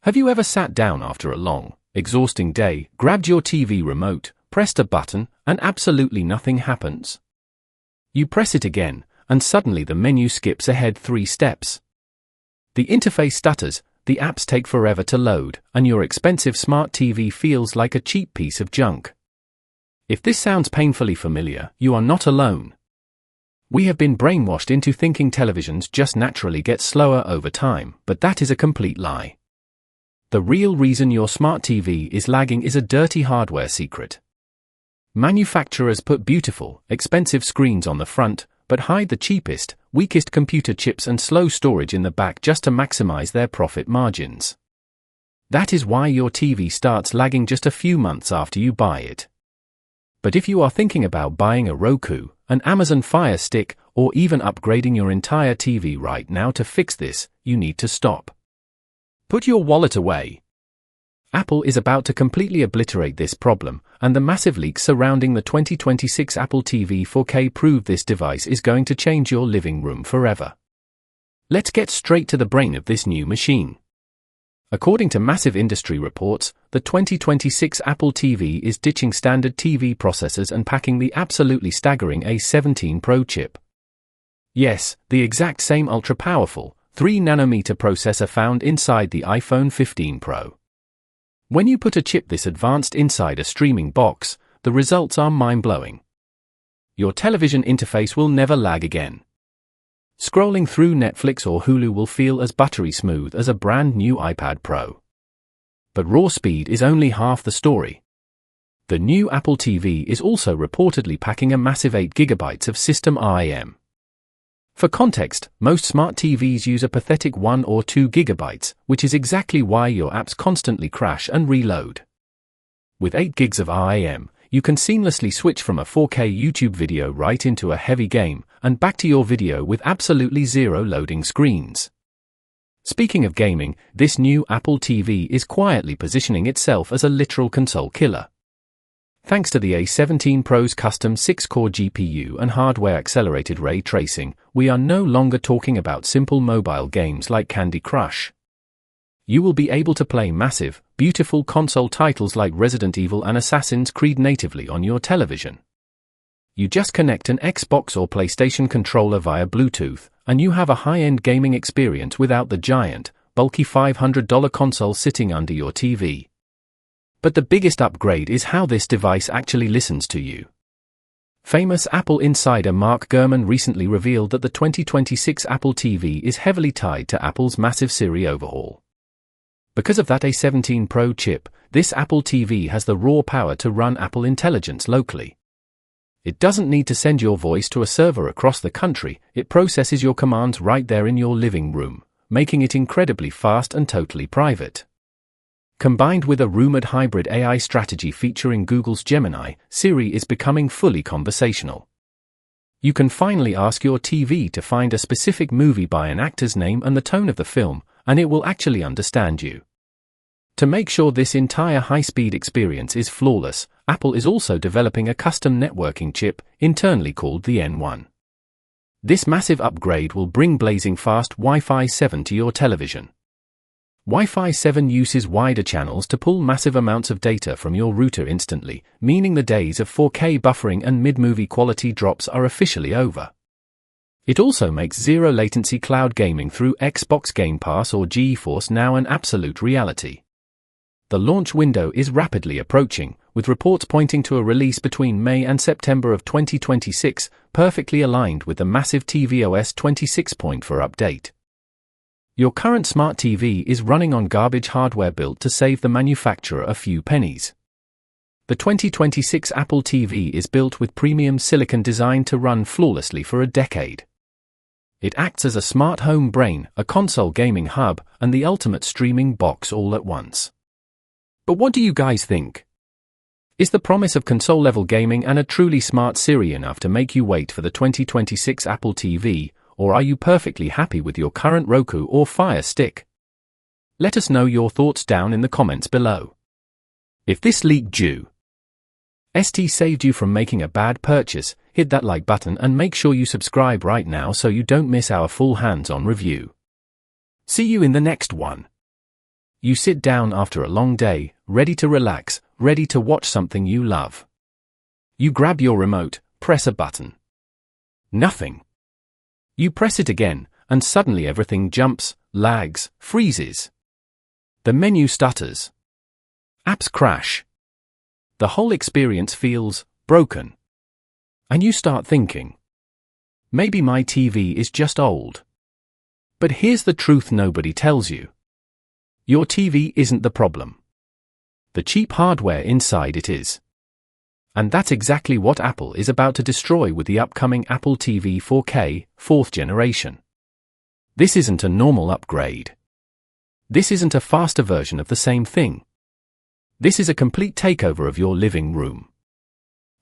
Have you ever sat down after a long, exhausting day, grabbed your TV remote, pressed a button, and absolutely nothing happens? You press it again, and suddenly the menu skips ahead 3 steps. The interface stutters, the apps take forever to load, and your expensive smart TV feels like a cheap piece of junk. If this sounds painfully familiar, you are not alone. We have been brainwashed into thinking televisions just naturally get slower over time, but that is a complete lie. The real reason your smart TV is lagging is a dirty hardware secret. Manufacturers put beautiful, expensive screens on the front, but hide the cheapest, weakest computer chips and slow storage in the back just to maximize their profit margins. That is why your TV starts lagging just a few months after you buy it. But if you are thinking about buying a Roku, an Amazon Fire Stick, or even upgrading your entire TV right now to fix this, you need to stop. Put your wallet away. Apple is about to completely obliterate this problem, and the massive leaks surrounding the 2026 Apple TV 4K prove this device is going to change your living room forever. Let's get straight to the brain of this new machine. According to massive industry reports, the 2026 Apple TV is ditching standard TV processors and packing the absolutely staggering A17 Pro chip. Yes, the exact same ultra-powerful, 3nm processor found inside the iPhone 15 Pro. When you put a chip this advanced inside a streaming box, the results are mind-blowing. Your television interface will never lag again. Scrolling through Netflix or Hulu will feel as buttery smooth as a brand new iPad Pro. But raw speed is only half the story. The new Apple TV is also reportedly packing a massive 8GB of system RAM. For context, most smart TVs use a pathetic 1 or 2 GB, which is exactly why your apps constantly crash and reload. With 8 GB of RAM, you can seamlessly switch from a 4K YouTube video right into a heavy game, and back to your video with absolutely zero loading screens. Speaking of gaming, this new Apple TV is quietly positioning itself as a literal console killer. Thanks to the A17 Pro's custom 6-core GPU and hardware-accelerated ray tracing, we are no longer talking about simple mobile games like Candy Crush. You will be able to play massive, beautiful console titles like Resident Evil and Assassin's Creed natively on your television. You just connect an Xbox or PlayStation controller via Bluetooth, and you have a high-end gaming experience without the giant, bulky $500 console sitting under your TV. But the biggest upgrade is how this device actually listens to you. Famous Apple insider Mark Gurman recently revealed that the 2026 Apple TV is heavily tied to Apple's massive Siri overhaul. Because of that A17 Pro chip, this Apple TV has the raw power to run Apple Intelligence locally. It doesn't need to send your voice to a server across the country, it processes your commands right there in your living room, making it incredibly fast and totally private. Combined with a rumored hybrid AI strategy featuring Google's Gemini, Siri is becoming fully conversational. You can finally ask your TV to find a specific movie by an actor's name and the tone of the film, and it will actually understand you. To make sure this entire high-speed experience is flawless, Apple is also developing a custom networking chip, internally called the N1. This massive upgrade will bring blazing fast Wi-Fi 7 to your television. Wi-Fi 7 uses wider channels to pull massive amounts of data from your router instantly, meaning the days of 4K buffering and mid-movie quality drops are officially over. It also makes zero-latency cloud gaming through Xbox Game Pass or GeForce Now an absolute reality. The launch window is rapidly approaching, with reports pointing to a release between May and September of 2026, perfectly aligned with the massive tvOS 26.4 update. Your current smart TV is running on garbage hardware built to save the manufacturer a few pennies. The 2026 Apple TV is built with premium silicon designed to run flawlessly for a decade. It acts as a smart home brain, a console gaming hub, and the ultimate streaming box all at once. But what do you guys think? Is the promise of console-level gaming and a truly smart Siri enough to make you wait for the 2026 Apple TV, or are you perfectly happy with your current Roku or Fire Stick? Let us know your thoughts down in the comments below. If this leak saved you from making a bad purchase, hit that like button and make sure you subscribe right now so you don't miss our full hands-on review. See you in the next one. You sit down after a long day, ready to relax, ready to watch something you love. You grab your remote, press a button. Nothing. You press it again, and suddenly everything jumps, lags, freezes. The menu stutters. Apps crash. The whole experience feels broken. And you start thinking, maybe my TV is just old. But here's the truth nobody tells you. Your TV isn't the problem. The cheap hardware inside it is. And that's exactly what Apple is about to destroy with the upcoming Apple TV 4K, 4th generation. This isn't a normal upgrade. This isn't a faster version of the same thing. This is a complete takeover of your living room.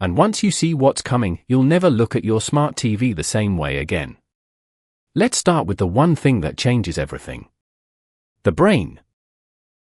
And once you see what's coming, you'll never look at your smart TV the same way again. Let's start with the one thing that changes everything. The brain.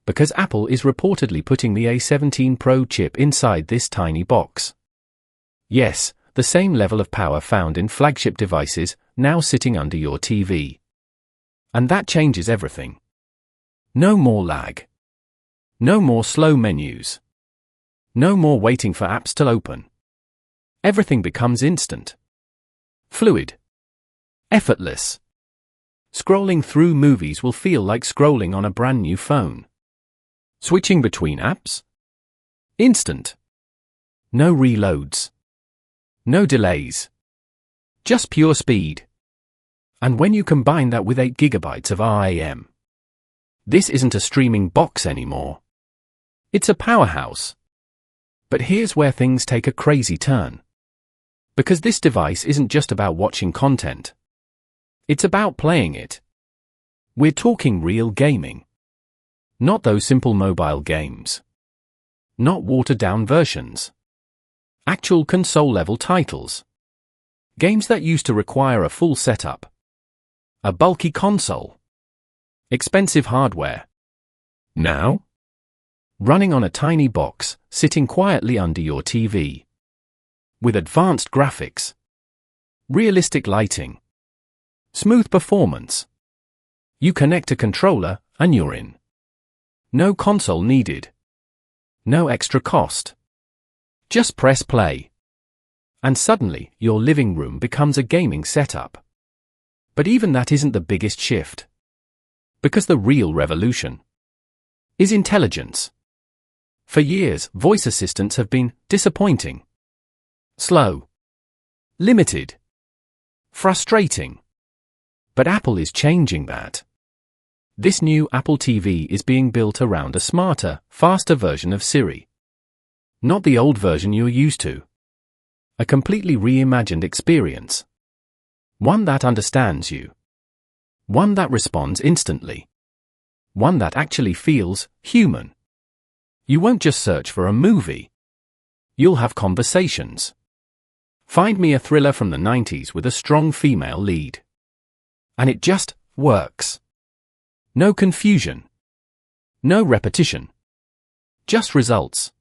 Because Apple is reportedly putting the A17 Pro chip inside this tiny box. Yes, the same level of power found in flagship devices, now sitting under your TV. And that changes everything. No more lag. No more slow menus. No more waiting for apps to open. Everything becomes instant. Fluid. Effortless. Scrolling through movies will feel like scrolling on a brand new phone. Switching between apps? Instant. No reloads. No delays. Just pure speed. And when you combine that with 8 GB of RAM, this isn't a streaming box anymore. It's a powerhouse. But here's where things take a crazy turn. Because this device isn't just about watching content. It's about playing it. We're talking real gaming. Not those simple mobile games. Not watered-down versions. Actual console-level titles. Games that used to require a full setup. A bulky console. Expensive hardware. Now? Running on a tiny box, sitting quietly under your TV. With advanced graphics. Realistic lighting. Smooth performance. You connect a controller, and you're in. No console needed. No extra cost. Just press play. And suddenly, your living room becomes a gaming setup. But even that isn't the biggest shift. Because the real revolution is intelligence. For years, voice assistants have been disappointing. Slow. Limited. Frustrating. But Apple is changing that. This new Apple TV is being built around a smarter, faster version of Siri. Not the old version you're used to. A completely reimagined experience. One that understands you. One that responds instantly. One that actually feels human. You won't just search for a movie. You'll have conversations. Find me a thriller from the 90s with a strong female lead. And it just works. No confusion. No repetition. Just results.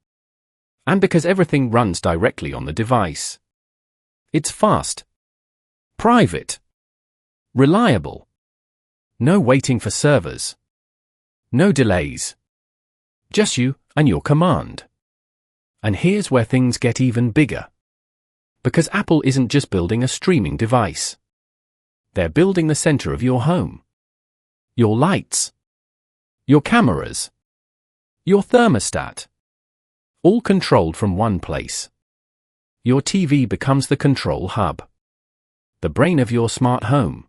And because everything runs directly on the device. It's fast. Private. Reliable. No waiting for servers. No delays. Just you and your command. And here's where things get even bigger. Because Apple isn't just building a streaming device. They're building the center of your home. Your lights. Your cameras. Your thermostat. All controlled from one place. Your TV becomes the control hub. The brain of your smart home.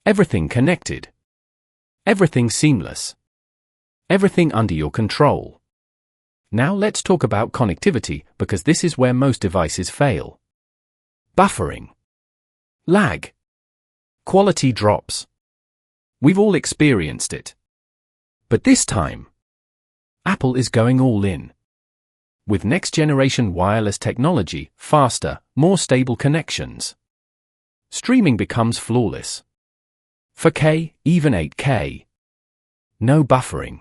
Everything connected. Everything seamless. Everything under your control. Now let's talk about connectivity, because this is where most devices fail. Buffering. Lag. Quality drops. We've all experienced it. But this time, Apple is going all in. With next-generation wireless technology, faster, more stable connections. Streaming becomes flawless. 4K, even 8K. No buffering.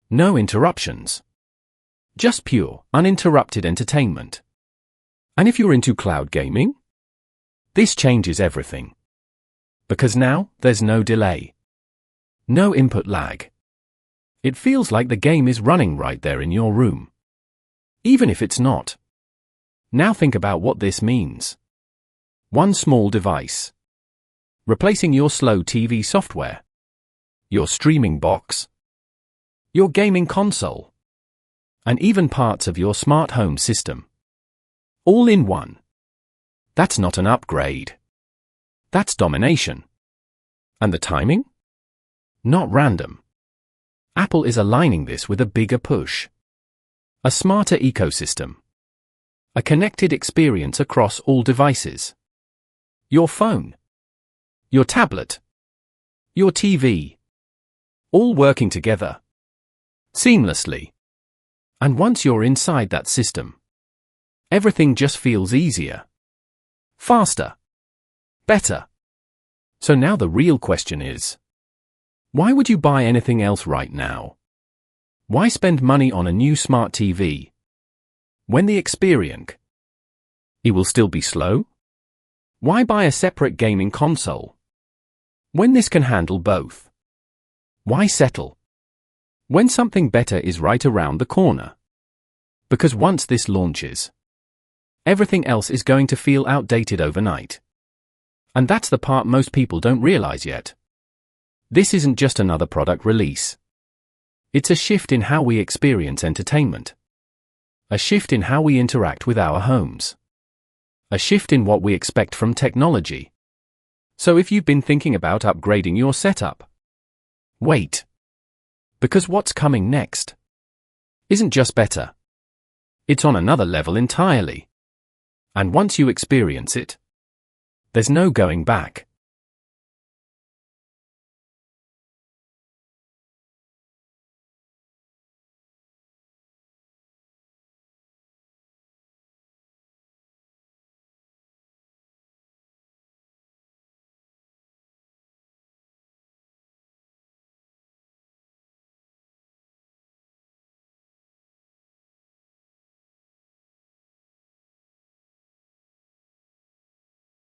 No interruptions. Just pure, uninterrupted entertainment. And if you're into cloud gaming? This changes everything. Because now, there's no delay. No input lag. It feels like the game is running right there in your room, even if it's not. Now think about what this means. One small device, replacing your slow TV software, your streaming box, your gaming console, and even parts of your smart home system. All in one. That's not an upgrade. That's domination. And the timing? Not random. Apple is aligning this with a bigger push. A smarter ecosystem. A connected experience across all devices. Your phone. Your tablet. Your TV. All working together. Seamlessly. And once you're inside that system, everything just feels easier. Faster. Better. So now the real question is, why would you buy anything else right now? Why spend money on a new smart TV when the experience, it will still be slow? Why buy a separate gaming console when this can handle both? Why settle when something better is right around the corner? Because once this launches, everything else is going to feel outdated overnight. And that's the part most people don't realize yet. This isn't just another product release. It's a shift in how we experience entertainment. A shift in how we interact with our homes. A shift in what we expect from technology. So if you've been thinking about upgrading your setup, wait. Because what's coming next isn't just better. It's on another level entirely. And once you experience it, there's no going back.